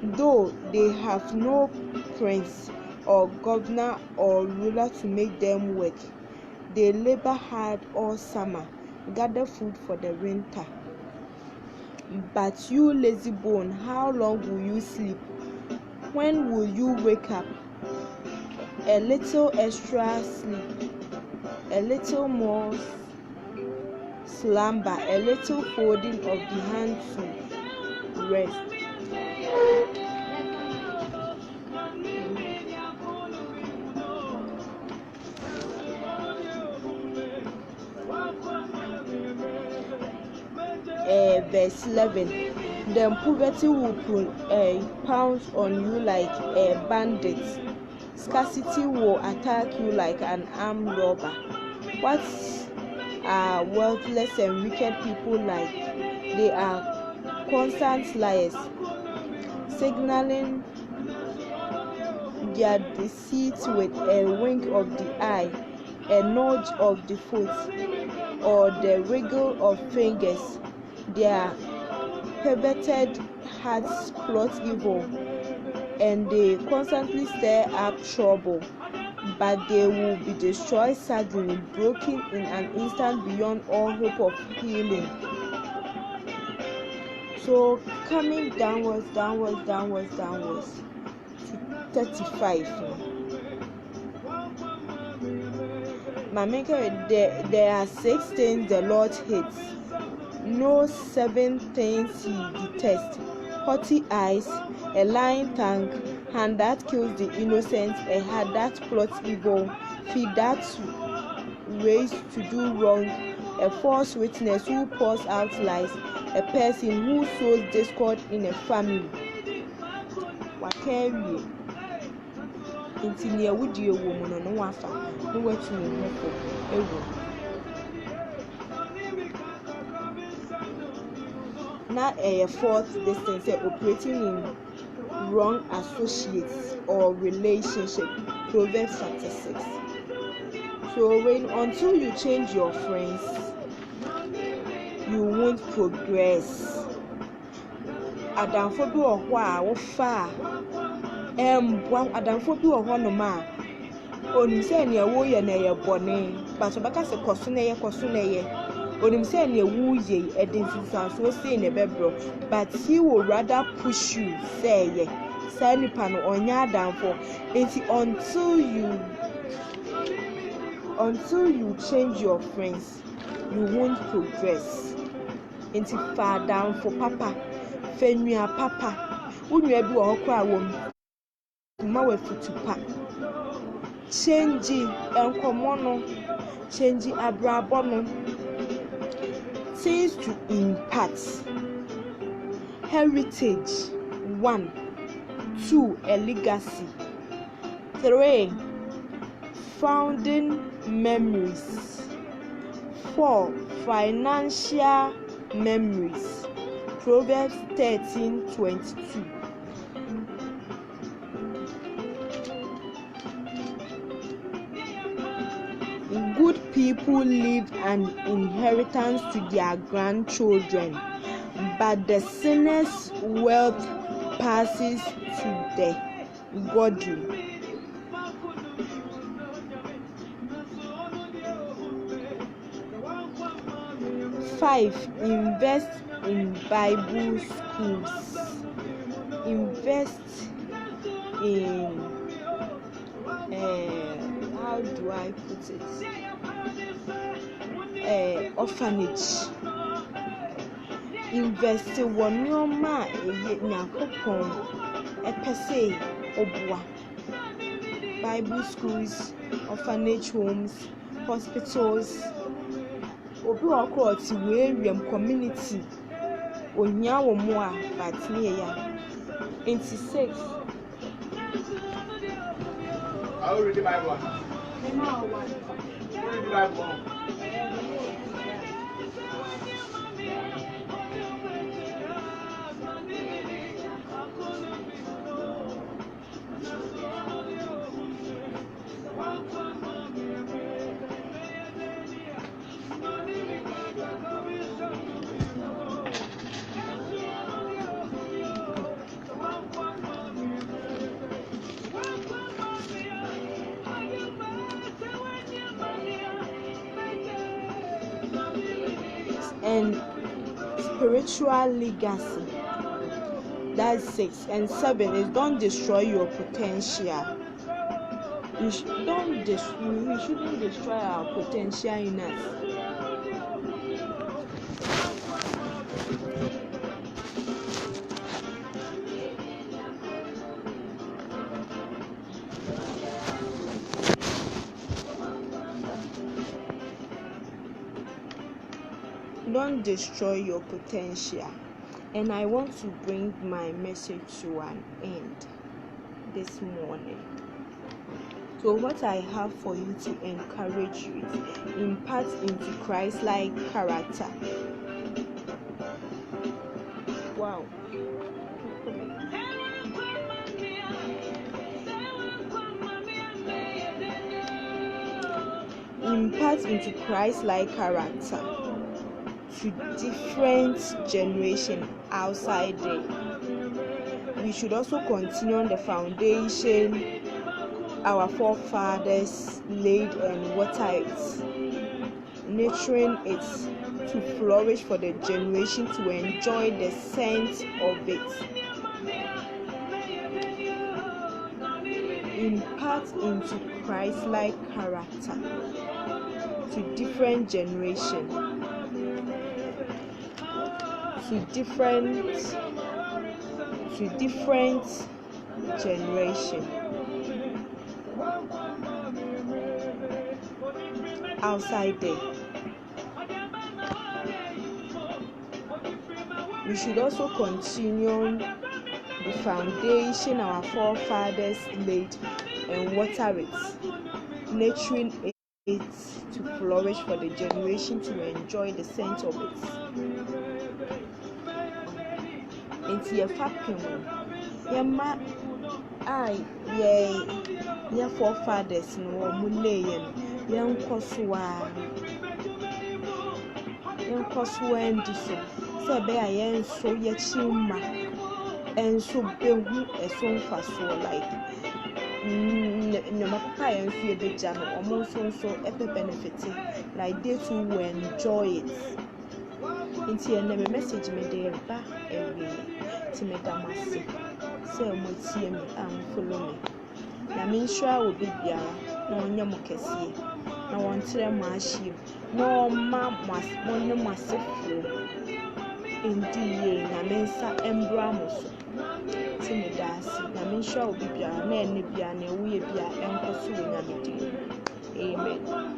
Though they have no prince or governor or ruler to make them work, they labor hard all summer, gather food for the winter. But you lazy bone, how long will you sleep? When will you wake up? A little extra sleep, a little more slumber, a little folding of the hand to rest. Verse 11. Then poverty will pounce on you like a bandit. Scarcity will attack you like an armed robber. What are worthless and wicked people like? They are constant liars, signaling their deceit with a wink of the eye, a nudge of the foot, or the wriggle of fingers. Their perverted hearts plot evil, and they constantly stir up trouble, but they will be destroyed suddenly, broken in an instant beyond all hope of healing. So coming downwards to 35. There are 6 things the Lord hates. No 7 things he detests: haughty eyes, a lying tongue, hand that kills the innocent, a heart that plots evil, feet that race to do wrong, a false witness who pours out lies, a person who sows discord in a family. Wakawie nti ne awudie wo mu no wafa no watu ne hofo ewo na fourth distance operating in wrong associates or relationship. Proverbs chapter 6. So until you change your friends, you won't progress. Adamfo bi wɔ hɔ a wofa adamfo bi wɔ hɔ no ma onim sɛ ne woyɛ na yɛ bɔne, but obaka se kɔso na yɛ onim sɛ ne woyɛ ɛde nsinsanso sei ne bɛbrɔ, but he will rather push you say yɛ saa nipa no ɔnyɛ adamfo. Nti until you change your friends, you won't progress. Nti fa adamfo papa, fa nua papa, unua bi wɔ hɔ kora wɔ ma wafutu pa, change nkɔmmɔ no, change abrabɔ no. Things to impart: heritage 1, 2, a legacy, 3, founding memories, 4, financial memories. Proverbs 13:22. Good people leave an inheritance to their grandchildren, but the sinner's wealth passes to the godly. Five, invest in Bible schools. Invest in how do I put it? Orphanage. Invest in nneɛma a Nyankopɔn ɛpɛ sɛ ɔboa. Bible schools, orphanage homes, hospitals. Obi wɔ kɔ ɔte wɛɛwɛm community ohia wɔ mu a but ne yɛ 86. I read the Bible. Read the Bible. And spiritual legacy. That's 6. And 7 is don't destroy your potential. We shouldn't destroy our potential in us. Don't destroy your potential. And I want to bring my message to an end this morning. So what I have for you to encourage you is impart into Christ-like character. Wow. impart into Christ-like character to different generations outside there. We should also continue on the foundation our forefathers laid and water it, nurturing it to flourish for the generation to enjoy the scent of it. Impart into Christ-like character to different generations, to different generation outside there. We should also continue the foundation our forefathers laid and water it, nurturing it to flourish for the generation to enjoy the scent of it. Into your fapem, your ma your forefathers no mulayan, young Kosua and so. Say, so yet chima and so behu a song for so like no mapa and fear the jam almost so a benefiting like they too will enjoy it. Into your name message me there back away to me damasi. Say what see me and follow me. Na me sure will be biara na onye mokesi na wontre maashim no ma mas monne masefo indeed na me nsa embra moso ti me dasi na me sure will be biara na ene biara na ewuye biara enkoso wo nyamedi. Amen.